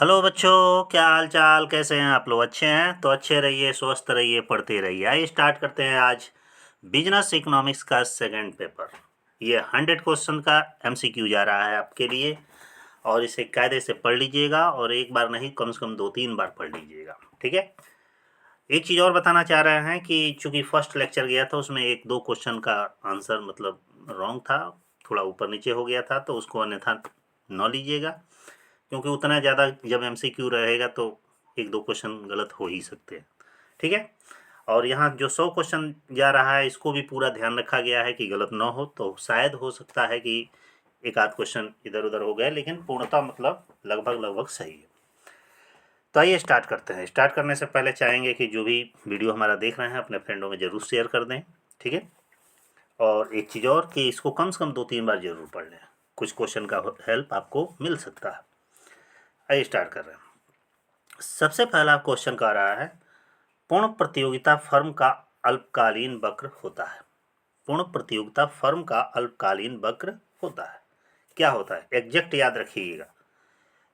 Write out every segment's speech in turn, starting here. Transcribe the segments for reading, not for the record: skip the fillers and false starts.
Hello बच्चों, क्या हाल चाल, कैसे हैं आप लोग? अच्छे हैं तो अच्छे रहिए, स्वस्थ रहिए, पढ़ते रहिए। आइए स्टार्ट करते हैं आज बिजनेस इकोनॉमिक्स का सेकंड पेपर। ये 100 क्वेश्चन का एमसीक्यू जा रहा है आपके लिए, और इसे कायदे से पढ़ लीजिएगा, और एक बार नहीं कम से कम 2-3 बार पढ़ लीजिएगा, ठीक है। एक चीज़ और बताना चाह रहे हैं कि चूंकि फर्स्ट लेक्चर गया था उसमें 1-2 क्वेश्चन का आंसर मतलब रॉन्ग था, थोड़ा ऊपर नीचे हो गया था, तो उसको अन्यथा न लीजिएगा, क्योंकि उतना ज़्यादा जब एमसीक्यू रहेगा तो 1-2 क्वेश्चन गलत हो ही सकते हैं, ठीक है। और यहाँ जो 100 क्वेश्चन जा रहा है इसको भी पूरा ध्यान रखा गया है कि गलत ना हो, तो शायद हो सकता है कि एक आध क्वेश्चन इधर उधर हो गए, लेकिन पूर्णतः मतलब लगभग लगभग सही है। तो आइए स्टार्ट करते हैं। स्टार्ट करने से पहले चाहेंगे कि जो भी वीडियो हमारा देख रहे हैं अपने फ्रेंडों में ज़रूर शेयर कर दें, ठीक है। और एक चीज़ और कि इसको कम से कम 2-3 बार ज़रूर पढ़ लें, कुछ क्वेश्चन का हेल्प आपको मिल सकता है। आइए स्टार्ट कर रहे हैं। सबसे पहला क्वेश्चन का रहा है, पूर्ण प्रतियोगिता फर्म का अल्पकालीन वक्र होता है। पूर्ण प्रतियोगिता फर्म का अल्पकालीन वक्र होता है। क्या होता है? एग्जैक्ट याद रखिएगा।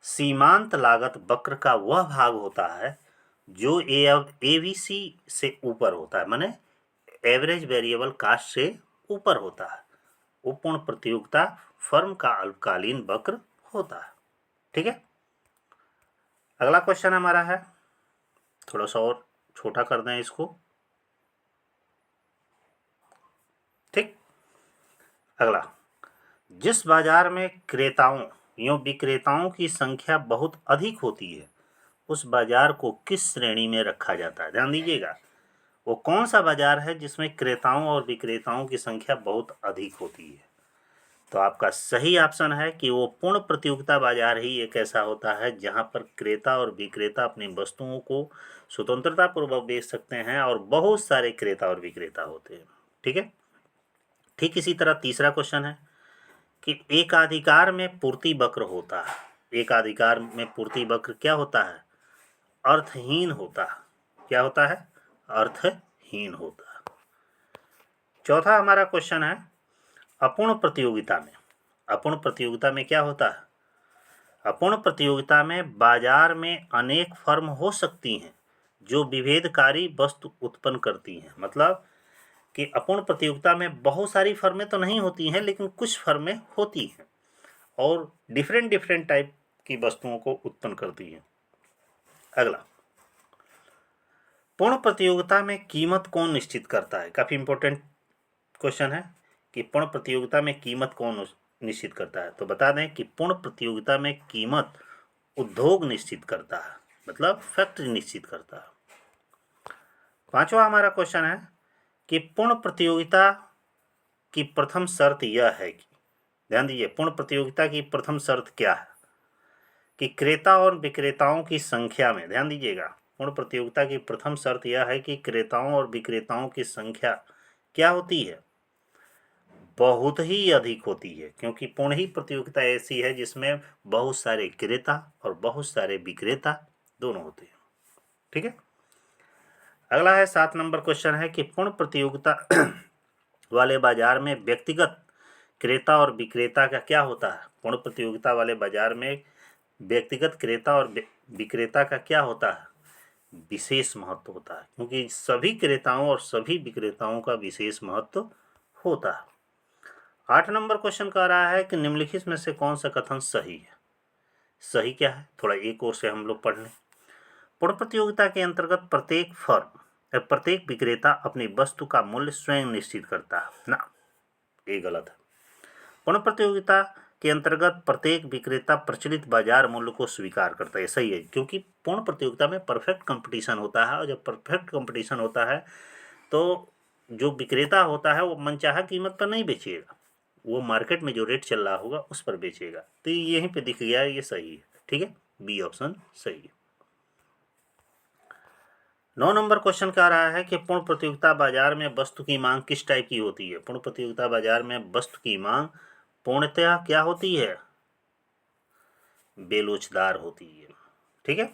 सीमांत लागत वक्र का वह भाग होता है जो एवीसी से ऊपर होता है, माने एवरेज वेरिएबल कास्ट से ऊपर होता है, वो पूर्ण प्रतियोगिता फर्म का अल्पकालीन वक्र होता है, ठीक है। अगला क्वेश्चन हमारा है, थोड़ा सा और छोटा कर दें इसको, ठीक। अगला, जिस बाजार में क्रेताओं या विक्रेताओं की संख्या बहुत अधिक होती है उस बाजार को किस श्रेणी में रखा जाता है? ध्यान दीजिएगा, वो कौन सा बाजार है जिसमें क्रेताओं और विक्रेताओं की संख्या बहुत अधिक होती है? तो आपका सही ऑप्शन है कि वो पूर्ण प्रतियोगिता बाजार ही एक ऐसा होता है जहां पर क्रेता और विक्रेता अपनी वस्तुओं को स्वतंत्रता पूर्वक बेच सकते हैं और बहुत सारे क्रेता और विक्रेता होते हैं, ठीक है। ठीक इसी तरह तीसरा क्वेश्चन है कि एकाधिकार में पूर्ति वक्र होता है। एकाधिकार में पूर्ति वक्र क्या होता है? अर्थहीन होता है। क्या होता है? अर्थहीन होता है। चौथा हमारा क्वेश्चन है, अपूर्ण प्रतियोगिता में, अपूर्ण प्रतियोगिता में क्या होता है? अपूर्ण प्रतियोगिता में बाजार में अनेक फर्म हो सकती हैं जो विभेदकारी वस्तु उत्पन्न करती हैं। मतलब कि अपूर्ण प्रतियोगिता में बहुत सारी फर्में तो नहीं होती हैं, लेकिन कुछ फर्में होती हैं और डिफरेंट डिफरेंट टाइप की वस्तुओं को उत्पन्न करती हैं। अगला, पूर्ण प्रतियोगिता में कीमत कौन निश्चित करता है? काफ़ी इंपॉर्टेंट क्वेश्चन है कि पूर्ण प्रतियोगिता में कीमत कौन निश्चित करता है। तो बता दें कि पूर्ण प्रतियोगिता में कीमत उद्योग निश्चित करता है, मतलब फैक्ट्री निश्चित करता है। पांचवा हमारा क्वेश्चन है कि पूर्ण प्रतियोगिता की प्रथम शर्त यह है कि, ध्यान दीजिए, पूर्ण प्रतियोगिता की प्रथम शर्त क्या है? कि क्रेता और विक्रेताओं की संख्या में, ध्यान दीजिएगा, पूर्ण प्रतियोगिता की प्रथम शर्त यह है कि क्रेताओं और विक्रेताओं की संख्या क्या होती है? बहुत ही अधिक होती है, क्योंकि पूर्ण ही प्रतियोगिता ऐसी है जिसमें बहुत सारे क्रेता और बहुत सारे विक्रेता दोनों होते हैं, ठीक है। अगला है 7 नंबर क्वेश्चन है कि पूर्ण प्रतियोगिता वाले बाजार में व्यक्तिगत क्रेता और विक्रेता का क्या होता है? पूर्ण प्रतियोगिता वाले बाजार में व्यक्तिगत क्रेता और विक्रेता का क्या होता है? विशेष महत्व होता है, क्योंकि सभी क्रेताओं और सभी विक्रेताओं का विशेष महत्व होता है। 8 नंबर क्वेश्चन कह रहा है कि निम्नलिखित में से कौन सा कथन सही है? सही क्या है, थोड़ा एक और से हम लोग पढ़ लें। पूर्ण प्रतियोगिता के अंतर्गत प्रत्येक फर्म या प्रत्येक विक्रेता अपनी वस्तु का मूल्य स्वयं निश्चित करता है ना, ये गलत है। पूर्ण प्रतियोगिता के अंतर्गत प्रत्येक विक्रेता प्रचलित बाजार मूल्य को स्वीकार करता है, सही है, क्योंकि पूर्ण प्रतियोगिता में परफेक्ट कंपटीशन होता है, और जब परफेक्ट कंपटीशन होता है तो जो विक्रेता होता है वो मनचाहा कीमत पर नहीं बेचेगा, वो मार्केट में जो रेट चल रहा होगा उस पर बेचेगा। तो यहीं पे दिख गया, ये सही है, ठीक है, बी ऑप्शन सही है। 9 नंबर क्वेश्चन कह रहा है कि पूर्ण प्रतियोगिता बाजार में वस्तु की मांग किस टाइप की होती है? पूर्ण प्रतियोगिता बाजार में वस्तु की मांग पूर्णतः क्या होती है? बेलोचदार होती है, ठीक है।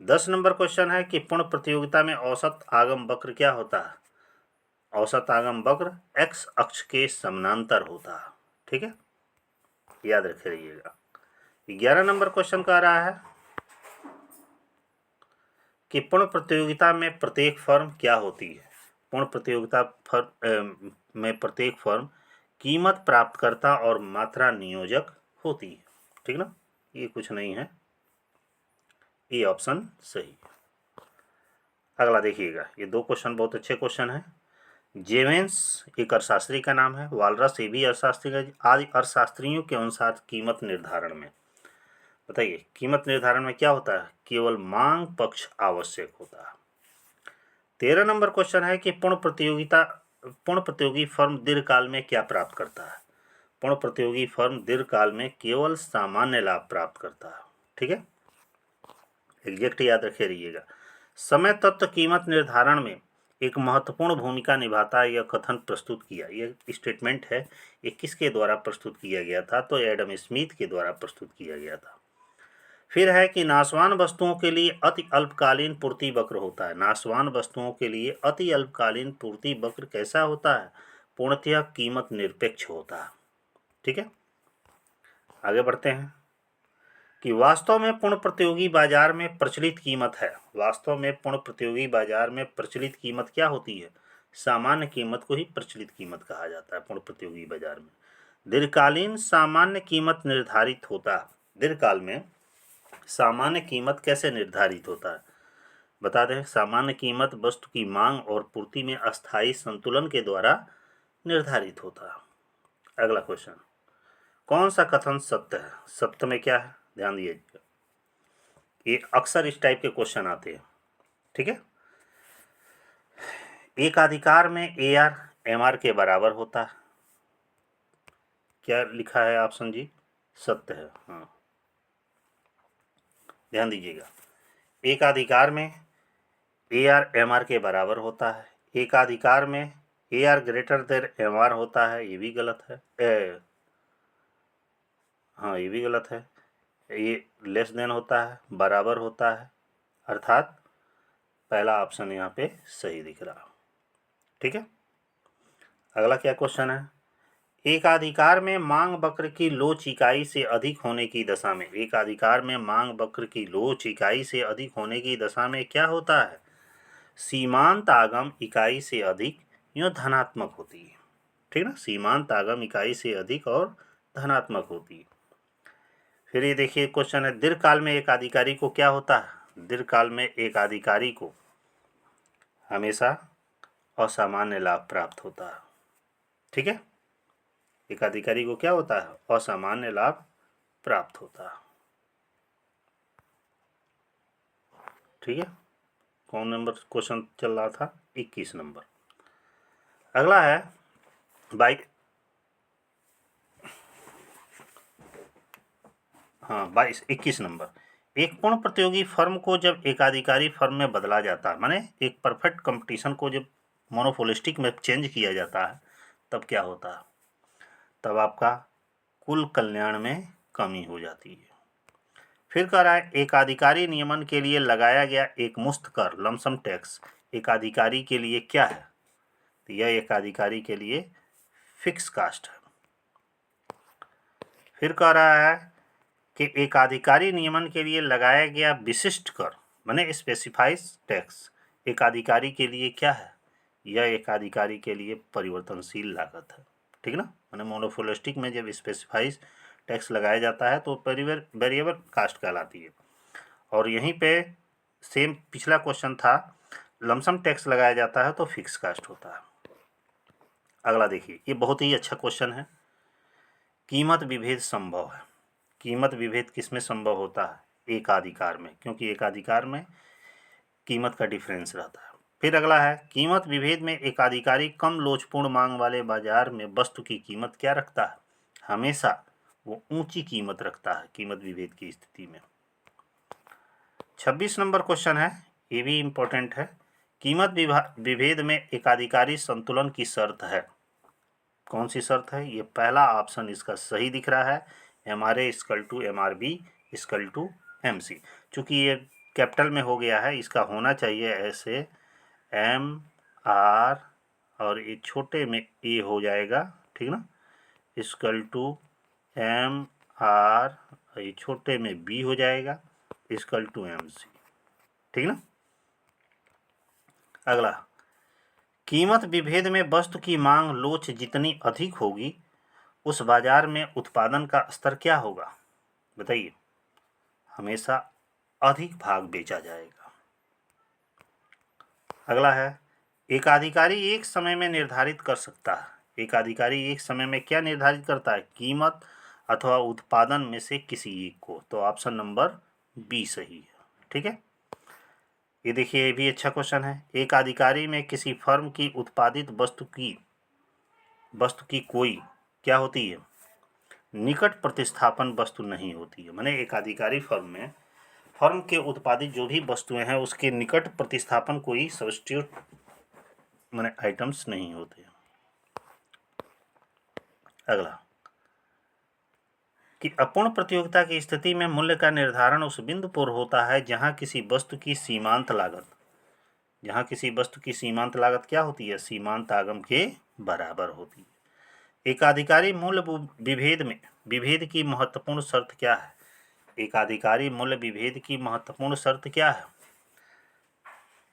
10 नंबर क्वेश्चन है कि पूर्ण प्रतियोगिता में औसत आगम वक्र क्या होता है? औसत आगम वक्र एक्स अक्ष के समानांतर होता है, ठीक है, याद रखे रहिएगा। 11 नंबर क्वेश्चन कह रहा है कि पूर्ण प्रतियोगिता में प्रत्येक फर्म क्या होती है। पूर्ण प्रतियोगिता में प्रत्येक फर्म कीमत प्राप्तकर्ता और मात्रा नियोजक होती है। ठीक ना, ये कुछ नहीं है, ये ऑप्शन सही है। अगला देखिएगा, ये दो क्वेश्चन बहुत अच्छे क्वेश्चन हैं। जेवेंस एक अर्थशास्त्री का नाम है, वालरस ये भी अर्थशास्त्री का। आदि अर्थशास्त्रियों के अनुसार कीमत निर्धारण में बताइए, कीमत निर्धारण में क्या होता है? केवल मांग पक्ष आवश्यक होता है। 13 नंबर क्वेश्चन है कि पूर्ण प्रतियोगी फर्म दीर्घकाल में क्या प्राप्त करता है? पूर्ण प्रतियोगी फर्म दीर्घकाल में केवल सामान्य लाभ प्राप्त करता है। ठीक है, एग्जैक्ट याद रखे रहिएगा। समय तत्व कीमत निर्धारण में एक महत्वपूर्ण भूमिका निभाता है, यह कथन प्रस्तुत किया, यह स्टेटमेंट है, ये किसके द्वारा प्रस्तुत किया गया था? तो एडम स्मिथ के द्वारा प्रस्तुत किया गया था। फिर है कि नाशवान वस्तुओं के लिए अति अल्पकालीन पूर्ति वक्र होता है। नाशवान वस्तुओं के लिए अति अल्पकालीन पूर्ति वक्र कैसा होता है? पूर्णतः कीमत निरपेक्ष होता है। ठीक है, आगे बढ़ते हैं कि वास्तव में पूर्ण प्रतियोगी बाजार में प्रचलित कीमत है। वास्तव में पूर्ण प्रतियोगी बाजार में प्रचलित कीमत क्या होती है? सामान्य कीमत को ही प्रचलित कीमत कहा जाता है। पूर्ण प्रतियोगी बाजार में दीर्घकालीन सामान्य कीमत निर्धारित होता है। दीर्घकाल में सामान्य कीमत कैसे निर्धारित होता है? बता दें, सामान्य कीमत वस्तु की मांग और पूर्ति में अस्थायी संतुलन के द्वारा निर्धारित होता है। अगला क्वेश्चन, कौन सा कथन सत्य है? सत्य में क्या है, ध्यान दीजिएगा, ये अक्सर इस टाइप के क्वेश्चन आते हैं। ठीक है, एक अधिकार में AR MR के बराबर होता है। क्या लिखा है ऑप्शन जी? सत्य है। हाँ, ध्यान दीजिएगा, एक अधिकार में AR MR के बराबर होता है। एक अधिकार में AR ग्रेटर देन MR होता है, ये भी गलत है। हाँ, ये भी गलत है। ये लेस देन होता है, बराबर होता है, अर्थात पहला ऑप्शन यहाँ पे सही दिख रहा। ठीक है, अगला क्या क्वेश्चन है? एक अधिकार में मांग वक्र की लोच इकाई से अधिक होने की दशा में, एक अधिकार में मांग वक्र की लोच इकाई से अधिक होने की दशा में क्या होता है? सीमांत आगम इकाई से अधिक यो धनात्मक होती है। ठीक ना, सीमांत आगम इकाई से अधिक और धनात्मक होती है। फिर ये देखिए क्वेश्चन है, दीर्घकाल में एक अधिकारी को क्या होता है? दीर्घकाल में एक अधिकारी को हमेशा असामान्य लाभ प्राप्त होता है। ठीक है, एक अधिकारी को क्या होता है? असामान्य लाभ प्राप्त होता है। ठीक है, कौन नंबर क्वेश्चन चल रहा था? 21 नंबर। अगला है 21 नंबर। एक पूर्ण प्रतियोगी फर्म को जब एकाधिकारी फर्म में बदला जाता है, माने एक परफेक्ट कंपटीशन को जब मोनोपोलिस्टिक में चेंज किया जाता है, तब क्या होता है? तब आपका कुल कल्याण में कमी हो जाती है। फिर कह रहा है, एकाधिकारी नियमन के लिए लगाया गया एक मुफ्त कर लमसम टैक्स एकाधिकारी के लिए क्या है? तो यह एकाधिकारी के लिए फिक्स कास्ट है। फिर कह रहा है कि एकाधिकारी नियमन के लिए लगाया गया विशिष्ट कर माने स्पेसिफाइड टैक्स एकाधिकारी के लिए क्या है? यह एकाधिकारी के लिए परिवर्तनशील लागत है। ठीक ना, माने मोनोपोलिस्टिक में जब स्पेसिफाइड टैक्स लगाया जाता है तो वेरिएबल कास्ट कहलाती है। और यहीं पे सेम पिछला क्वेश्चन था, लमसम टैक्स लगाया जाता है तो फिक्स कास्ट होता है। अगला देखिए, ये बहुत ही अच्छा क्वेश्चन है। कीमत विभेद संभव है। कीमत विभेद किसमें संभव होता है? एकाधिकार में, क्योंकि एकाधिकार में कीमत का डिफरेंस रहता है। फिर अगला है, कीमत विभेद में एकाधिकारी कम लोचपूर्ण मांग वाले बाजार में वस्तु की कीमत क्या रखता है? हमेशा वो ऊंची कीमत रखता है कीमत विभेद की स्थिति में। 26 नंबर क्वेश्चन है, ये भी इंपॉर्टेंट है। कीमत विभेद में एकाधिकारी संतुलन की शर्त है। कौन सी शर्त है? ये पहला ऑप्शन इसका सही दिख रहा है, MRA = MRB = MC। चूँकि ये कैपिटल में हो गया है, इसका होना चाहिए ऐसे MR और ये छोटे में A हो जाएगा। ठीक ना, = MR, ये छोटे में B हो जाएगा = MC। ठीक ना, अगला, कीमत विभेद में वस्तु की मांग लोच जितनी अधिक होगी उस बाजार में उत्पादन का स्तर क्या होगा? बताइए। हमेशा अधिक भाग बेचा जाएगा। अगला है, एक अधिकारी एक समय में निर्धारित कर सकता है। एक अधिकारी एक समय में क्या निर्धारित करता है? कीमत अथवा उत्पादन में से किसी एक को। तो ऑप्शन नंबर बी सही है। ठीक है, ये देखिए, ये भी अच्छा क्वेश्चन है। एक अधिकारी में किसी फर्म की उत्पादित वस्तु की कोई क्या होती है? निकट प्रतिस्थापन वस्तु नहीं होती है। माने एक अधिकारी फर्म के उत्पादित जो भी वस्तुएं हैं उसके निकट प्रतिस्थापन कोई सब्स्टिट्यूट माने आइटम्स नहीं होते। अगला, कि अपूर्ण प्रतियोगिता की स्थिति में मूल्य का निर्धारण उस बिंदु पर होता है जहां किसी वस्तु की सीमांत लागत क्या होती है? सीमांत आगम के बराबर होती है। एकाधिकारी मूल्य विभेद की महत्वपूर्ण शर्त क्या है? एकाधिकारी मूल्य विभेद की महत्वपूर्ण शर्त क्या है?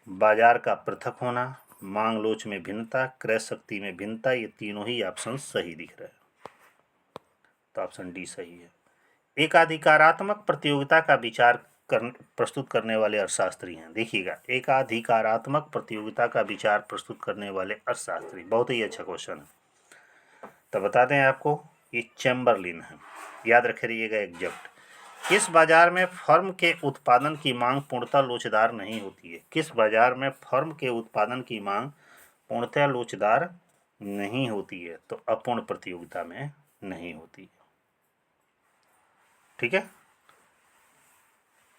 बाजार का पृथक होना, मांग लोच में भिन्नता, क्रय शक्ति में भिन्नता। ये तीनों ही ऑप्शन सही दिख रहे हैं, तो ऑप्शन डी सही है। एकाधिकारात्मक प्रतियोगिता का विचार प्रस्तुत करने वाले अर्थशास्त्री हैं। देखिएगा, एकाधिकारात्मक प्रतियोगिता का विचार प्रस्तुत करने वाले अर्थशास्त्री, बहुत ही अच्छा क्वेश्चन है। तो बता दें आपको, ये चैम्बरलिन है, याद रखे रहिएगा एग्जैक्ट। किस बाजार में फर्म के उत्पादन की मांग पूर्णतः लोचदार नहीं होती है? किस बाजार में फर्म के उत्पादन की मांग पूर्णतः लोचदार नहीं होती है? तो अपूर्ण प्रतियोगिता में नहीं होती है। ठीक है,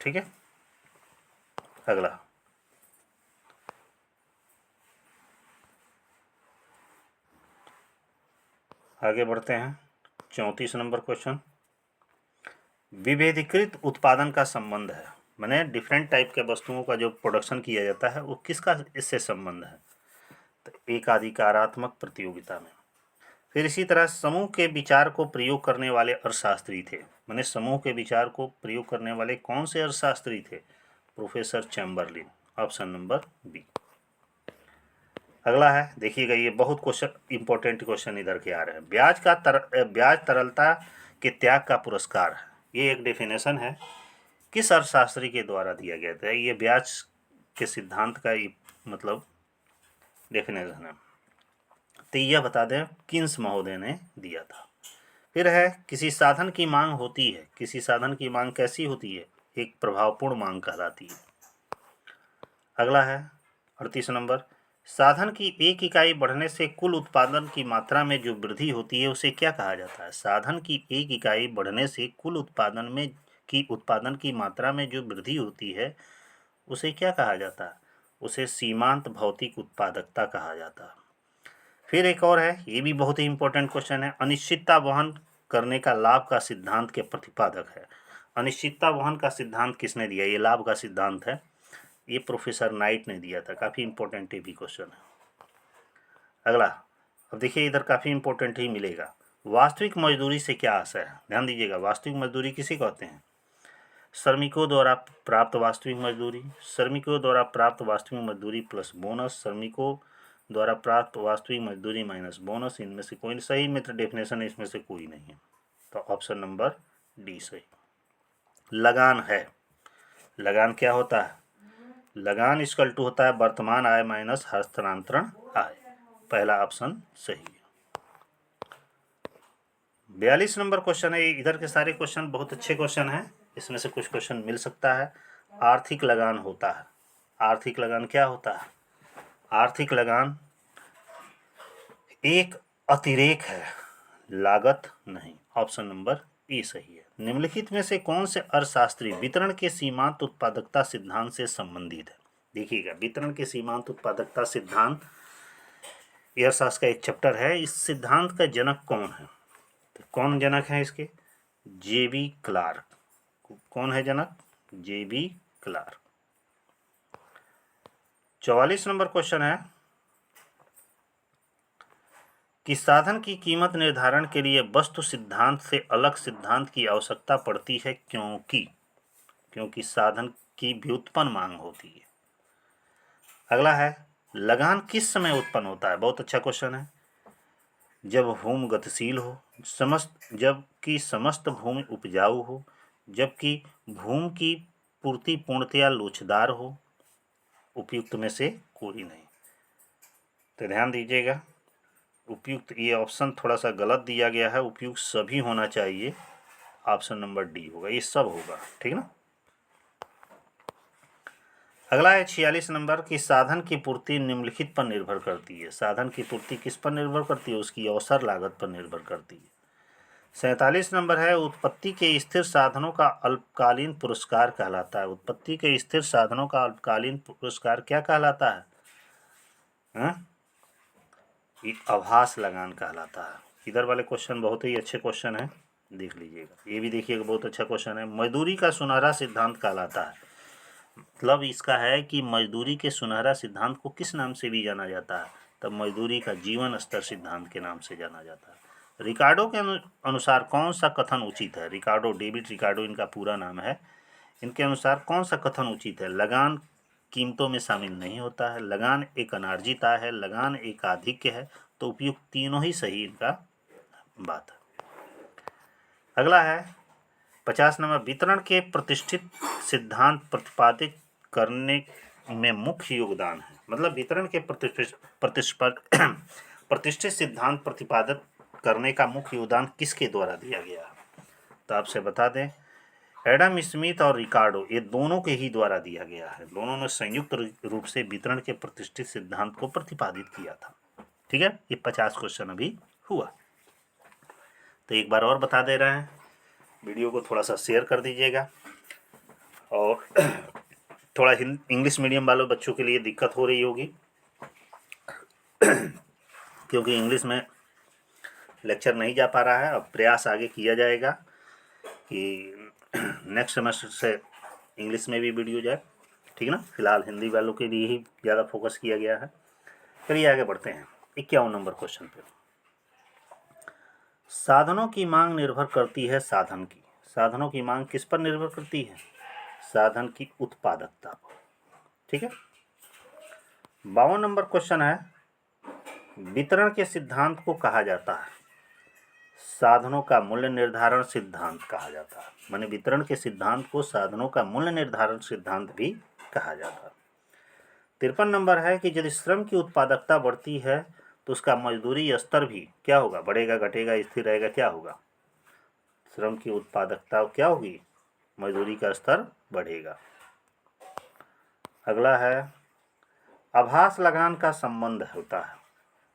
ठीक है। अगला, आगे बढ़ते हैं। 34 नंबर क्वेश्चन, विभेदीकृत उत्पादन का संबंध है। माने डिफरेंट टाइप के वस्तुओं का जो प्रोडक्शन किया जाता है वो किसका इससे संबंध है? तो एकाधिकारात्मक प्रतियोगिता में। फिर इसी तरह समूह के विचार को प्रयोग करने वाले अर्थशास्त्री थे। माने समूह के विचार को प्रयोग करने वाले कौन से अर्थशास्त्री थे? Professor Chamberlin, option number B. अगला है, देखिएगा, ये बहुत क्वेश्चन इंपॉर्टेंट क्वेश्चन इधर के आ रहे हैं। ब्याज तरलता के त्याग का पुरस्कार है। ये एक डेफिनेशन है, किस अर्थशास्त्री के द्वारा दिया गया था? ये ब्याज के सिद्धांत का मतलब डेफिनेशन है। तो यह बता दें किन्स महोदय ने दिया था। फिर है, किसी साधन की मांग होती है। किसी साधन की मांग कैसी होती है? एक प्रभावपूर्ण मांग कहलाती है। अगला है 38 नंबर, साधन की एक इकाई बढ़ने से कुल उत्पादन की मात्रा में जो वृद्धि होती है उसे क्या कहा जाता है? साधन की एक इकाई बढ़ने से कुल उत्पादन की मात्रा में जो वृद्धि होती है उसे क्या कहा जाता है? उसे सीमांत भौतिक उत्पादकता कहा जाता है। फिर एक और है, ये भी बहुत ही इंपॉर्टेंट क्वेश्चन है, अनिश्चितता वहन करने का लाभ का सिद्धांत के प्रतिपादक है। अनिश्चितता वहन का सिद्धांत किसने दिया? ये लाभ का सिद्धांत है, ये प्रोफेसर नाइट ने दिया था। काफ़ी इंपॉर्टेंट ये भी क्वेश्चन है। अगला, अब देखिए, इधर काफ़ी इंपॉर्टेंट ही मिलेगा। वास्तविक मजदूरी से क्या आशय है? ध्यान दीजिएगा, वास्तविक मजदूरी किसे कहते हैं? श्रमिकों द्वारा प्राप्त वास्तविक मजदूरी, श्रमिकों द्वारा प्राप्त वास्तविक मजदूरी प्लस बोनस, श्रमिकों द्वारा प्राप्त वास्तविक मजदूरी माइनस बोनस। इनमें से कोई सही मित्र डेफिनेशन इसमें से कोई नहीं है, तो ऑप्शन नंबर डी सही। लगान है, लगान क्या होता है? लगान इक्वल टू होता है वर्तमान आय माइनस हस्तांतरण आय। पहला ऑप्शन सही है। 42 नंबर क्वेश्चन है, इधर के सारे क्वेश्चन बहुत अच्छे क्वेश्चन हैं, इसमें से कुछ क्वेश्चन मिल सकता है। आर्थिक लगान होता है। आर्थिक लगान क्या होता है? आर्थिक लगान एक अतिरेक है, लागत नहीं। ऑप्शन नंबर ए सही है। निम्नलिखित में से कौन से अर्थशास्त्री वितरण के सीमांत उत्पादकता सिद्धांत से संबंधित है? देखिएगा, वितरण के सीमांत उत्पादकता सिद्धांत ये अर्थशास्त्र का एक चैप्टर है। इस सिद्धांत का जनक कौन है? तो कौन जनक है इसके? जे.बी. क्लार्क। कौन है जनक? जे.बी. क्लार्क। 44 नंबर क्वेश्चन है कि साधन की कीमत निर्धारण के लिए वस्तु सिद्धांत से अलग सिद्धांत की आवश्यकता पड़ती है, क्योंकि साधन की व्युत्पन्न मांग होती है। अगला है, लगान किस समय उत्पन्न होता है? बहुत अच्छा क्वेश्चन है। जब भूमि गतिशील हो, जबकि समस्त भूमि उपजाऊ हो, जबकि भूमि की पूर्ति पूर्णतया लोचदार हो, उपयुक्त में से कोई नहीं। तो ध्यान दीजिएगा, उपयुक्त ये ऑप्शन थोड़ा सा गलत दिया गया है, उपयुक्त सभी होना चाहिए, ऑप्शन नंबर डी होगा, ये सब होगा, ठीक ना। अगला है 46 नंबर की साधन की पूर्ति निम्नलिखित पर निर्भर करती है। साधन की पूर्ति किस पर निर्भर करती है? उसकी अवसर लागत पर निर्भर करती है। 47 नंबर है उत्पत्ति के स्थिर साधनों का अल्पकालीन पुरस्कार कहलाता है। उत्पत्ति के स्थिर साधनों का अल्पकालीन पुरस्कार क्या कहलाता है? ये आभास लगान कहलाता है। इधर वाले क्वेश्चन बहुत ही अच्छे क्वेश्चन है, देख लीजिएगा। ये भी देखिएगा, बहुत अच्छा क्वेश्चन है। मजदूरी का सुनहरा सिद्धांत कहलाता है। मतलब इसका है कि मजदूरी के सुनहरा सिद्धांत को किस नाम से भी जाना जाता है? तब मजदूरी का जीवन स्तर सिद्धांत के नाम से जाना जाता है। रिकार्डो के अनुसार कौन सा कथन उचित है? रिकार्डो, डेविड रिकार्डो इनका पूरा नाम है। इनके अनुसार कौन सा कथन उचित है? लगान कीमतों में शामिल नहीं होता है, लगान एक अनार्जित आय है, लगान एक आधिक्य है। तो उपयुक्त तीनों ही सही इनका बात है। अगला है 50 नंबर, वितरण के प्रतिष्ठित सिद्धांत प्रतिपादित करने में मुख्य योगदान है। मतलब वितरण के प्रतिष्ठित सिद्धांत प्रतिपादित करने का मुख्य योगदान किसके द्वारा दिया गया? तो आपसे बता दें, एडम स्मिथ और रिकार्डो, ये दोनों के ही द्वारा दिया गया है। दोनों ने संयुक्त रूप से वितरण के प्रतिष्ठित सिद्धांत को प्रतिपादित किया था। ठीक है, ये 50 क्वेश्चन अभी हुआ। तो एक बार और बता दे रहे हैं, वीडियो को थोड़ा सा शेयर कर दीजिएगा। और थोड़ा इंग्लिश मीडियम वालों बच्चों के लिए दिक्कत हो रही होगी क्योंकि इंग्लिश में लेक्चर नहीं जा पा रहा है। अब प्रयास आगे किया जाएगा कि नेक्स्ट सेमेस्टर से इंग्लिश में भी वीडियो जाए, ठीक ना। फिलहाल हिंदी वालों के लिए ही ज़्यादा फोकस किया गया है। चलिए आगे बढ़ते हैं 51 नंबर क्वेश्चन पे। साधनों की मांग निर्भर करती है साधन की। साधनों की मांग किस पर निर्भर करती है? साधन की उत्पादकता पर, ठीक है। 52 नंबर क्वेश्चन है, वितरण के सिद्धांत को कहा जाता है साधनों का मूल्य निर्धारण सिद्धांत कहा जाता है। माने वितरण के सिद्धांत को साधनों का मूल्य निर्धारण सिद्धांत भी कहा जाता है। 53 नंबर है कि यदि श्रम की उत्पादकता बढ़ती है तो उसका मजदूरी स्तर भी क्या होगा? बढ़ेगा, घटेगा, स्थिर रहेगा, क्या होगा? श्रम की उत्पादकता क्या होगी? मजदूरी का स्तर बढ़ेगा। अगला है आभास लगान का संबंध होता है।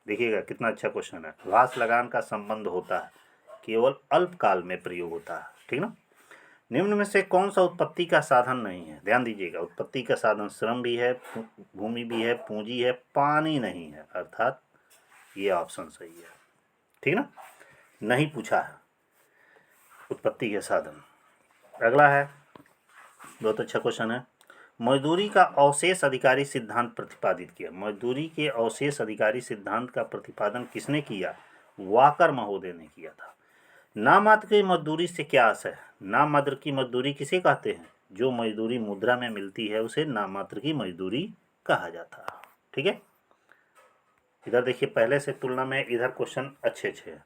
देखिएगा कितना अच्छा क्वेश्चन है। आभास लगान का संबंध होता है, केवल अल्पकाल में प्रयोग होता है, ठीक ना। निम्न में से कौन सा उत्पत्ति का साधन नहीं है? ध्यान दीजिएगा, उत्पत्ति का साधन श्रम भी है, भूमि भी है, पूंजी है, पानी नहीं है, अर्थात ये ऑप्शन सही है, ठीक ना। नहीं पूछा है उत्पत्ति के साधन। अगला है, बहुत अच्छा क्वेश्चन है, मजदूरी का अवशेष अधिकारी सिद्धांत प्रतिपादित किया। मजदूरी के अवशेष अधिकारी सिद्धांत का प्रतिपादन किसने किया? वाकर महोदय ने किया था। नामात्र की मजदूरी से क्या आशय है? नामात्र की मजदूरी किसे कहते हैं? जो मजदूरी मुद्रा में मिलती है उसे नामात्र की मजदूरी कहा जाता है, ठीक है। इधर देखिए, पहले से तुलना में इधर क्वेश्चन अच्छे हैं।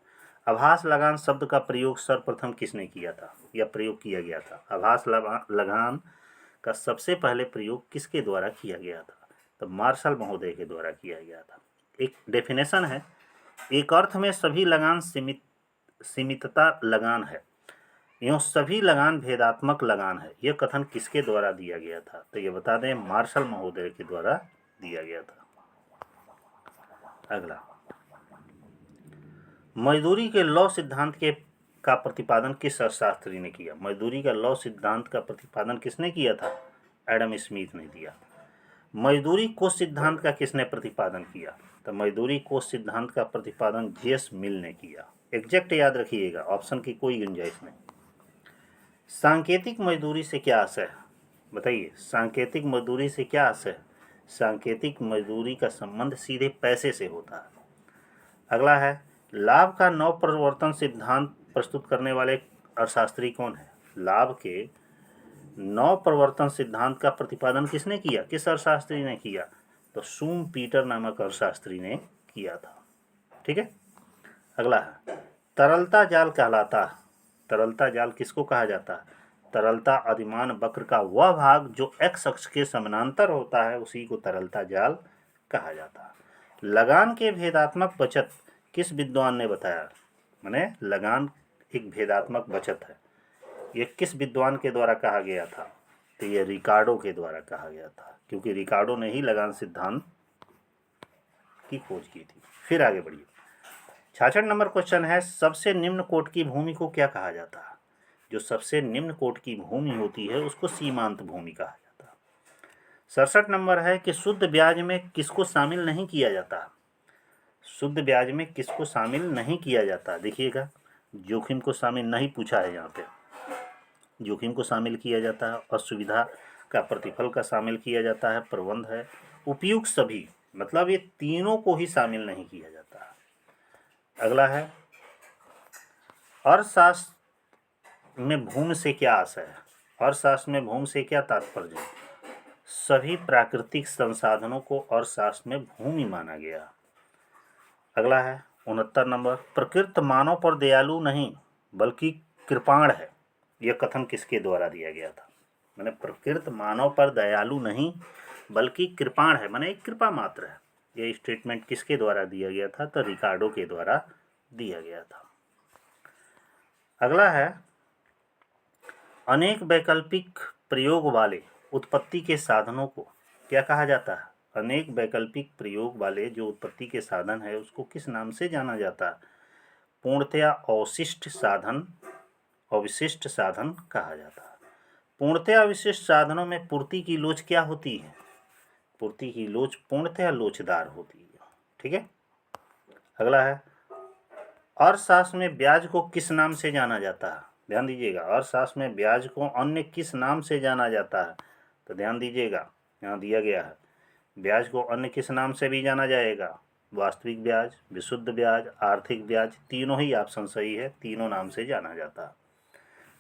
आभास लगान शब्द का प्रयोग सर्वप्रथम किसने किया था या प्रयोग किया गया था? आभास लगान का सबसे पहले प्रयोग किसके द्वारा किया गया था? तो मार्शल महोदय के द्वारा किया गया था। एक डेफिनेशन है, एक अर्थ में सभी लगान सीमितता लगान है, यूँ सभी लगान भेदात्मक लगान है। यह कथन किसके द्वारा दिया गया था? तो ये बता दें, मार्शल महोदय के द्वारा दिया गया था। अगला, मजदूरी के लौ सिद्धांत का प्रतिपादन किस अर्थशास्त्री ने किया? मजदूरी का लौ सिद्धांत का प्रतिपादन किसने किया था? एडम स्मिथ ने दिया। मजदूरी कोष सिद्धांत का किसने प्रतिपादन किया? तो मजदूरी कोष सिद्धांत का प्रतिपादन जेस मिल ने किया। एग्जैक्ट याद रखिएगा, ऑप्शन की कोई गुंजाइश नहीं। सांकेतिक मजदूरी से क्या आशय है? बताइए, सांकेतिक मजदूरी से क्या आशय है? सांकेतिक मजदूरी का संबंध सीधे पैसे से होता है। अगला है, लाभ का नव प्रवर्तन सिद्धांत प्रस्तुत करने वाले अर्थशास्त्री कौन है? लाभ के नव प्रवर्तन सिद्धांत का प्रतिपादन किसने किया? किस अर्थशास्त्री ने किया? तो सूम पीटर नामक अर्थशास्त्री ने किया था। ठीक है, अगला है तरलता जाल कहलाता है। तरलता जाल किसको कहा जाता है? तरलता अधिमान वक्र का वह भाग जो x अक्ष के समानांतर होता है उसी को तरलता जाल कहा जाता है। लगान के भेदात्मक बचत किस विद्वान ने बताया? माने लगान एक भेदात्मक बचत है, ये किस विद्वान के द्वारा कहा गया था? तो ये रिकार्डो के द्वारा कहा गया था, क्योंकि रिकार्डो ने ही लगान सिद्धांत की खोज की थी। फिर आगे बढ़िए, 66 नंबर क्वेश्चन है सबसे निम्न कोट की भूमि को क्या कहा जाता है? जो सबसे निम्न कोट की भूमि होती है उसको सीमांत भूमि कहा जाता है। 67 नंबर है कि शुद्ध ब्याज में किसको शामिल नहीं किया जाता? शुद्ध ब्याज में किसको शामिल नहीं किया जाता? देखिएगा, जोखिम को शामिल नहीं पूछा है यहाँ पे। जोखिम को शामिल किया जाता है, असुविधा का प्रतिफल का शामिल किया जाता है, प्रबंध है, उपयुक्त सभी, मतलब ये तीनों को ही शामिल नहीं किया जाता है। अगला है अर्थशास्त्र में भूमि से क्या आशय है? अर्थशास्त्र में भूमि से क्या तात्पर्य है? सभी प्राकृतिक संसाधनों को अर्थशास्त्र में भूमि माना गया। अगला है 69 नंबर, प्रकृति मानव पर दयालु नहीं बल्कि कृपाण है, यह कथन किसके द्वारा दिया गया था? मैंने प्रकृति मानव पर दयालु नहीं बल्कि कृपाण है, माने एक कृपा मात्र है, ये स्टेटमेंट किसके द्वारा दिया गया था? तो रिकार्डो के द्वारा दिया गया था। अगला है अनेक वैकल्पिक प्रयोग वाले उत्पत्ति के साधनों को क्या कहा जाता है? अनेक वैकल्पिक प्रयोग वाले जो उत्पत्ति के साधन है उसको किस नाम से जाना जाता है? पूर्णतया अवशिष्ट साधन, अविशिष्ट साधन कहा जाता है। पूर्णतया विशिष्ट साधनों में पूर्ति की लोच क्या होती है? पूर्ति की लोच पूर्णतया लोचदार होती है। ठीक है, अगला है अर्थशास्त्र में ब्याज को किस नाम से जाना जाता है? ध्यान दीजिएगा, अर्थशास्त्र में ब्याज को अन्य किस नाम से जाना जाता है? तो ध्यान दीजिएगा, यहाँ दिया गया है ब्याज को अन्य किस नाम से भी जाना जाएगा? वास्तविक ब्याज, विशुद्ध ब्याज, आर्थिक ब्याज, तीनों ही ऑप्शन सही है, तीनों नाम से जाना जाता है।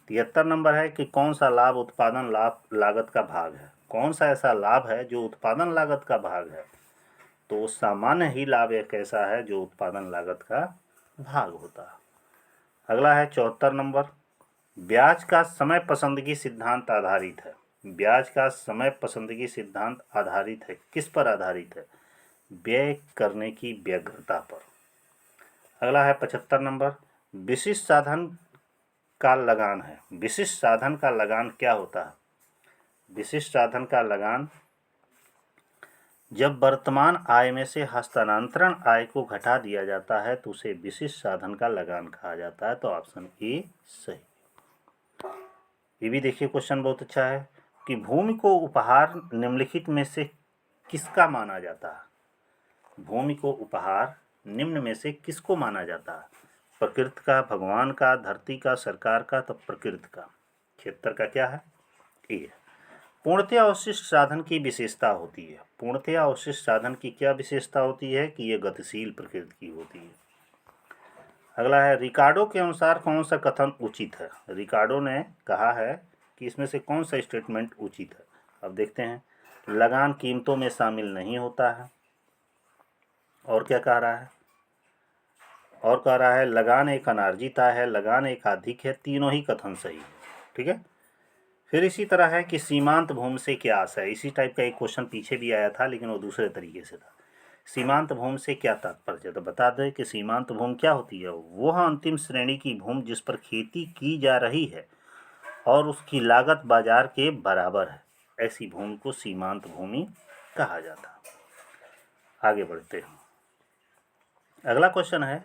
73 नंबर है कि कौन सा लाभ उत्पादन लाभ लागत का भाग है? कौन सा ऐसा लाभ है जो उत्पादन लागत का भाग है? तो सामान्य ही लाभ एक ऐसा है जो उत्पादन लागत का भाग होता है। अगला है 74 नंबर, ब्याज का समय पसंदगी सिद्धांत आधारित है। ब्याज का समय पसंदगी सिद्धांत आधारित है, किस पर आधारित है? व्यय करने की व्यग्रता पर। अगला है 75 नंबर, विशिष्ट साधन का लगान है। विशिष्ट साधन का लगान क्या होता है? विशिष्ट साधन का लगान जब वर्तमान आय में से हस्तांतरण आय को घटा दिया जाता है तो उसे विशिष्ट साधन का लगान कहा जाता है। तो ऑप्शन ए सही। ये भी देखिए क्वेश्चन बहुत अच्छा है कि भूमि को उपहार निम्नलिखित में से किसका माना जाता है? भूमि को उपहार निम्न में से किसको माना जाता है? प्रकृति का, भगवान का, धरती का, सरकार का? तो प्रकृति का। 76 का क्या है? ए। पूर्णतया अवशिष्ट साधन की विशेषता होती है। पूर्णतया अवशिष्ट साधन की क्या विशेषता होती है? कि यह गतिशील प्रकृति की होती है। अगला है रिकार्डो के अनुसार कौन सा कथन उचित है? रिकार्डो ने कहा है कि इसमें से कौन सा स्टेटमेंट उचित है? अब देखते हैं, लगान कीमतों में शामिल नहीं होता है, और क्या कह रहा है? और कह रहा है लगान एक अनार्जित आय है, लगान एक अधिक है, तीनों ही कथन सही है। ठीक है, फिर इसी तरह है कि सीमांत भूमि से क्या आशय है? इसी टाइप का एक क्वेश्चन पीछे भी आया था लेकिन वो दूसरे तरीके से था। सीमांत भूमि से क्या तात्पर्य? तो बता दें कि सीमांत भूमि क्या होती है? वह अंतिम श्रेणी की भूमि जिस पर खेती की जा रही है और उसकी लागत बाजार के बराबर है, ऐसी भूमि को सीमांत भूमि कहा जाता है। आगे बढ़ते हैं, अगला क्वेश्चन है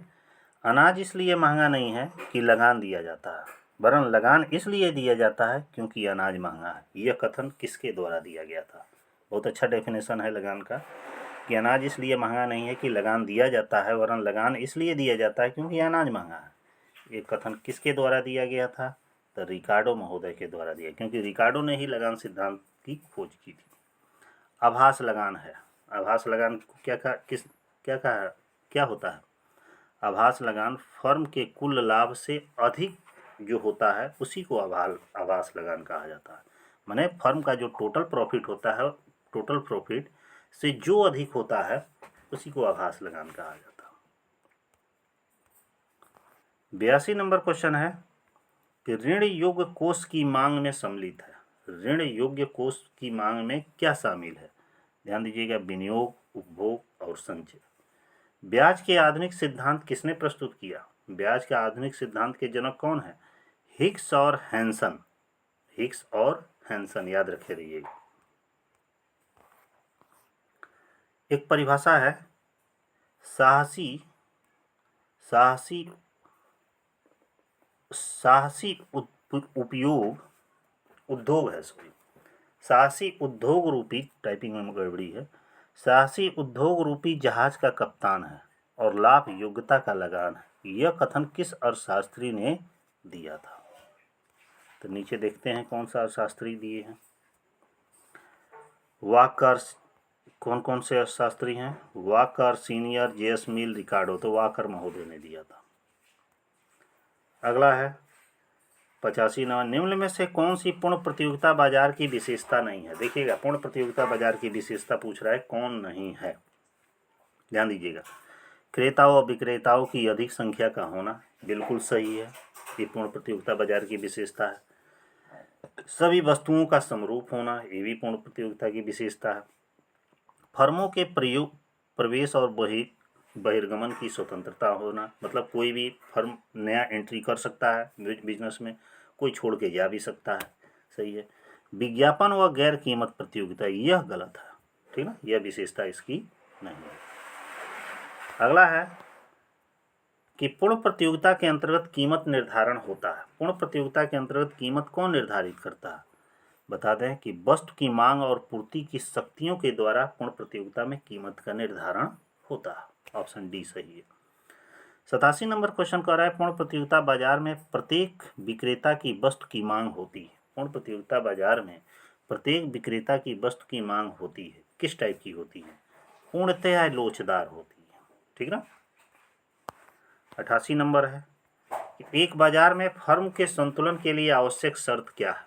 अनाज इसलिए महंगा नहीं है कि लगान दिया जाता है, वरन लगान इसलिए दिया जाता है क्योंकि अनाज महंगा है। यह कथन किसके द्वारा दिया गया था? बहुत अच्छा डेफिनेशन है लगान का कि अनाज इसलिए महंगा नहीं है कि लगान दिया जाता है, वरन लगान इसलिए दिया जाता है क्योंकि अनाज महंगा है। ये कथन किसके द्वारा दिया गया था? तो रिकार्डो महोदय के द्वारा दिया, क्योंकि रिकार्डो ने ही लगान सिद्धांत की खोज की थी। आभास लगान है। आभास लगान को क्या होता है? आभास लगान फर्म के कुल लाभ से अधिक जो होता है उसी को आभास लगान कहा जाता है। माने फर्म का जो टोटल प्रॉफिट होता है, टोटल प्रॉफिट से जो अधिक होता है उसी को आभास लगान कहा जाता है। 82 नंबर क्वेश्चन है कि ऋण योग्य कोष की मांग में सम्मिलित है। ऋण योग्य कोष की मांग में क्या शामिल है? ध्यान दीजिएगा, विनियोग, उपभोग और संचय। ब्याज के आधुनिक सिद्धांत किसने प्रस्तुत किया? ब्याज के आधुनिक सिद्धांत के जनक कौन है? हिग्स और हैंसन। हिग्स और हैंसन याद रखे रहिएगा। एक परिभाषा है साहसी उपयोग उद्योग है, सॉरी, साहसी उद्योग रूपी, टाइपिंग में गड़बड़ी है, साहसी उद्योग रूपी जहाज का कप्तान है और लाभ योग्यता का लगान है। यह कथन किस अर्थशास्त्री ने दिया था? तो नीचे देखते हैं कौन सा अर्थशास्त्री दिए हैं। वाकर, कौन कौन से अर्थशास्त्री हैं? वाकर, सीनियर, जेएस मिल, रिकार्डो। तो वाकर महोदय ने दिया था। अगला है 85 नंबर, निम्न में से कौन सी पूर्ण प्रतियोगिता बाजार की विशेषता नहीं है? देखिएगा, पूर्ण प्रतियोगिता बाजार की विशेषता पूछ रहा है, कौन नहीं है? ध्यान दीजिएगा, क्रेताओं और विक्रेताओं की अधिक संख्या का होना, बिल्कुल सही है, ये पूर्ण प्रतियोगिता बाजार की विशेषता है। सभी वस्तुओं का समरूप होना, ये भी पूर्ण प्रतियोगिता की विशेषता है। फर्मों के प्रवेश और बहिर्गमन की स्वतंत्रता होना, मतलब कोई भी फर्म नया एंट्री कर सकता है बिजनेस में, कोई छोड़ के जा भी सकता है, सही है। विज्ञापन व गैर कीमत प्रतियोगिता, यह गलत है, ठीक ना, यह विशेषता इसकी नहीं है। अगला है कि पूर्ण प्रतियोगिता के अंतर्गत कीमत निर्धारण होता है। पूर्ण प्रतियोगिता के अंतर्गत कीमत कौन निर्धारित करता है? बता दें कि वस्तु की मांग और पूर्ति की शक्तियों के द्वारा पूर्ण प्रतियोगिता में कीमत का निर्धारण होता है। ऑप्शन डी सही है। 87 नंबर क्वेश्चन कह रहा है पूर्ण प्रतियोगिता बाजार में प्रत्येक विक्रेता की वस्तु की मांग होती है। पूर्ण प्रतियोगिता बाजार में प्रत्येक विक्रेता की वस्तु की मांग होती है, किस टाइप की होती है? पूर्णतः लोचदार होती है, ठीक ना। 88 नंबर है कि एक बाजार में फर्म के संतुलन के लिए आवश्यक शर्त क्या है?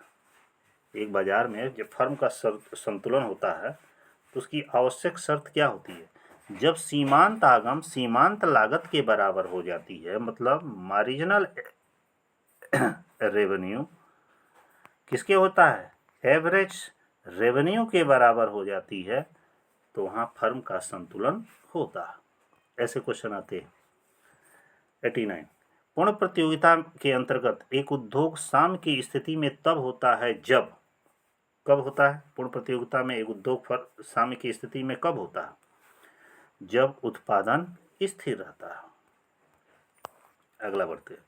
एक बाजार में जब फर्म का संतुलन होता है तो उसकी आवश्यक शर्त क्या होती है? जब सीमांत आगम सीमांत लागत के बराबर हो जाती है, मतलब मार्जिनल रेवेन्यू किसके होता है? एवरेज रेवेन्यू के बराबर हो जाती है, तो वहाँ फर्म का संतुलन होता है। ऐसे क्वेश्चन आते हैं। 89, पूर्ण प्रतियोगिता के अंतर्गत एक उद्योग साम्य की स्थिति में तब होता है जब, कब होता है पूर्ण प्रतियोगिता में एक उद्योग साम्य की स्थिति में कब होता है? जब उत्पादन स्थिर रहता है। अगला बढ़ते हैं।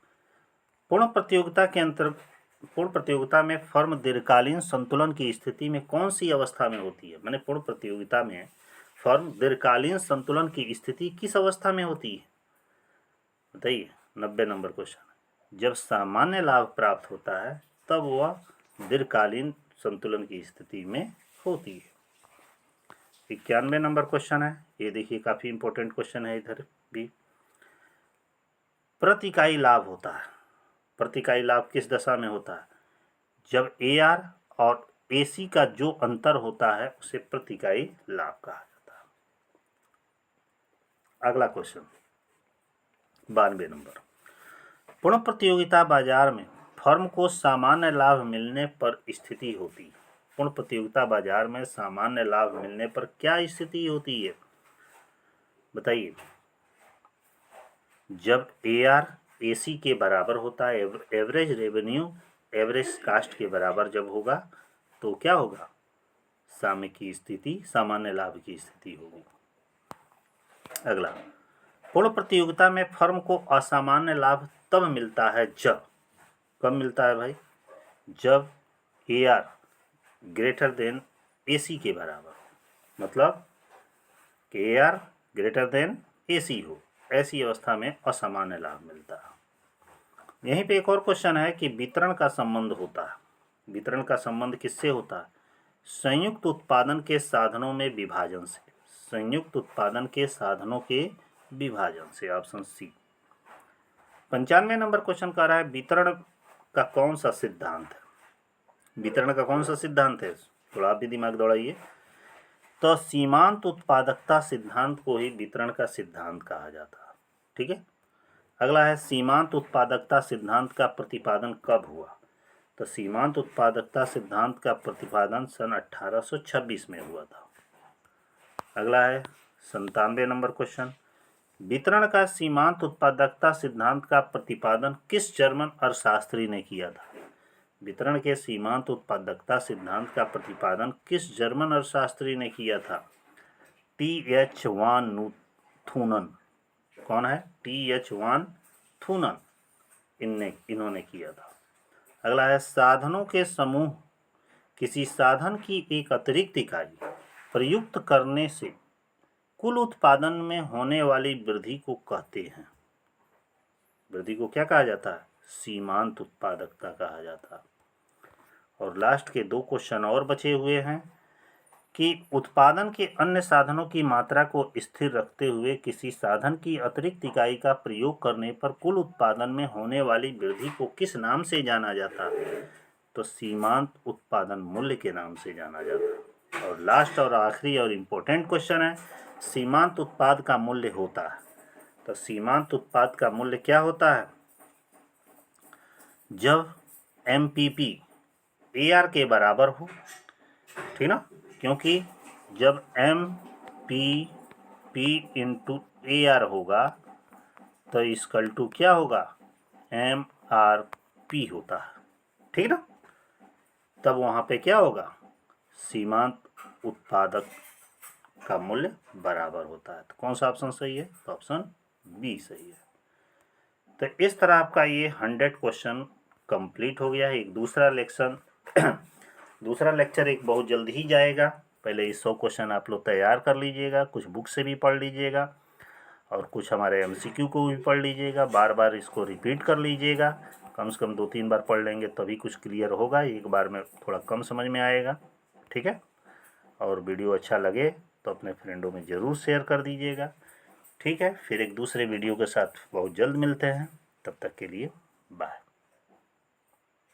पूर्ण प्रतियोगिता में फर्म दीर्घकालीन संतुलन की स्थिति में कौन सी अवस्था में होती है? मैंने पूर्ण प्रतियोगिता में फर्म दीर्घकालीन संतुलन की स्थिति किस अवस्था में होती है? बताइए। 90 नंबर क्वेश्चन, जब सामान्य लाभ प्राप्त होता है तब वह दीर्घकालीन संतुलन की स्थिति में होती है। 91 नंबर क्वेश्चन है, ये देखिए काफी इंपॉर्टेंट क्वेश्चन है। इधर भी प्रति इकाई लाभ होता है। प्रति इकाई लाभ किस दशा में होता है? जब AR और AC का जो अंतर होता है उसे प्रति इकाई लाभ कहा जाता है। अगला क्वेश्चन 92 नंबर, पूर्ण प्रतियोगिता बाजार में फर्म को सामान्य लाभ मिलने पर स्थिति होती है। पूर्ण प्रतियोगिता बाजार में सामान्य लाभ मिलने पर क्या स्थिति होती है? बताइए। जब AR AC के बराबर होता है, एवरेज रेवेन्यू एवरेज कास्ट के बराबर जब होगा तो क्या होगा? साम्य की स्थिति, सामान्य लाभ की स्थिति होगी। अगला, पूर्ण प्रतियोगिता में फर्म को असामान्य लाभ तब मिलता है जब, कब मिलता है भाई? जब AR ग्रेटर देन AC के बराबर, मतलब कि AR ग्रेटर देन AC हो, ऐसी अवस्था में असामान्य लाभ मिलता है। यहीं पे एक और क्वेश्चन है कि वितरण का संबंध होता है। वितरण का संबंध किससे होता है? संयुक्त उत्पादन के साधनों में विभाजन से। संयुक्त उत्पादन के साधनों के विभाजन से, ऑप्शन सी। 95 नंबर क्वेश्चन कह रहा है वितरण का कौन सा सिद्धांत है? वितरण का कौन सा सिद्धांत है? थोड़ा आप भी दिमाग दौड़ाइए। तो सीमांत उत्पादकता सिद्धांत को ही वितरण का सिद्धांत कहा जाता है। ठीक है, अगला है सीमांत उत्पादकता सिद्धांत का प्रतिपादन कब हुआ? तो सीमांत उत्पादकता सिद्धांत का प्रतिपादन सन 1826 में हुआ था। अगला है 97 नंबर क्वेश्चन, वितरण का सीमांत उत्पादकता सिद्धांत का प्रतिपादन किस जर्मन अर्थशास्त्री ने किया था? वितरण के सीमांत उत्पादकता सिद्धांत का प्रतिपादन किस जर्मन अर्थशास्त्री ने किया था? T.H. वान थूनन। कौन है? T.H. वान थूनन, इन्होंने किया था। अगला है साधनों के समूह किसी साधन की एक अतिरिक्त इकाई प्रयुक्त करने से कुल उत्पादन में होने वाली वृद्धि को कहते हैं। वृद्धि को क्या कहा जाता है? सीमांत उत्पादकता कहा जाता है। और लास्ट के 2 क्वेश्चन और बचे हुए हैं कि उत्पादन के अन्य साधनों की मात्रा को स्थिर रखते हुए किसी साधन की अतिरिक्त इकाई का प्रयोग करने पर कुल उत्पादन में होने वाली वृद्धि को किस नाम से जाना जाता है? तो सीमांत उत्पादन मूल्य के नाम से जाना जाता है। और लास्ट और आखिरी और इम्पोर्टेंट क्वेश्चन है, सीमांत उत्पाद का मूल्य होता है। तो सीमांत उत्पाद का मूल्य क्या होता है? जब MPP AR के बराबर हो, ठीक ना, क्योंकि जब MPP इंटू AR होगा तो इसकल टू क्या होगा? MRP होता है, ठीक ना। तब वहाँ पे क्या होगा? सीमांत उत्पादक का मूल्य बराबर होता है। तो कौन सा ऑप्शन सही है? तो ऑप्शन बी सही है। तो इस तरह आपका ये 100 क्वेश्चन कंप्लीट हो गया है। एक दूसरा लेक्चर एक बहुत जल्द ही जाएगा। पहले ये 100 क्वेश्चन आप लोग तैयार कर लीजिएगा, कुछ बुक से भी पढ़ लीजिएगा और कुछ हमारे MCQ को भी पढ़ लीजिएगा। बार बार इसको रिपीट कर लीजिएगा, कम से कम 2-3 बार पढ़ लेंगे तभी कुछ क्लियर होगा। एक बार में थोड़ा कम समझ में आएगा, ठीक है। और वीडियो अच्छा लगे तो अपने फ्रेंडों में ज़रूर शेयर कर दीजिएगा, ठीक है। फिर एक दूसरे वीडियो के साथ बहुत जल्द मिलते हैं, तब तक के लिए बाय।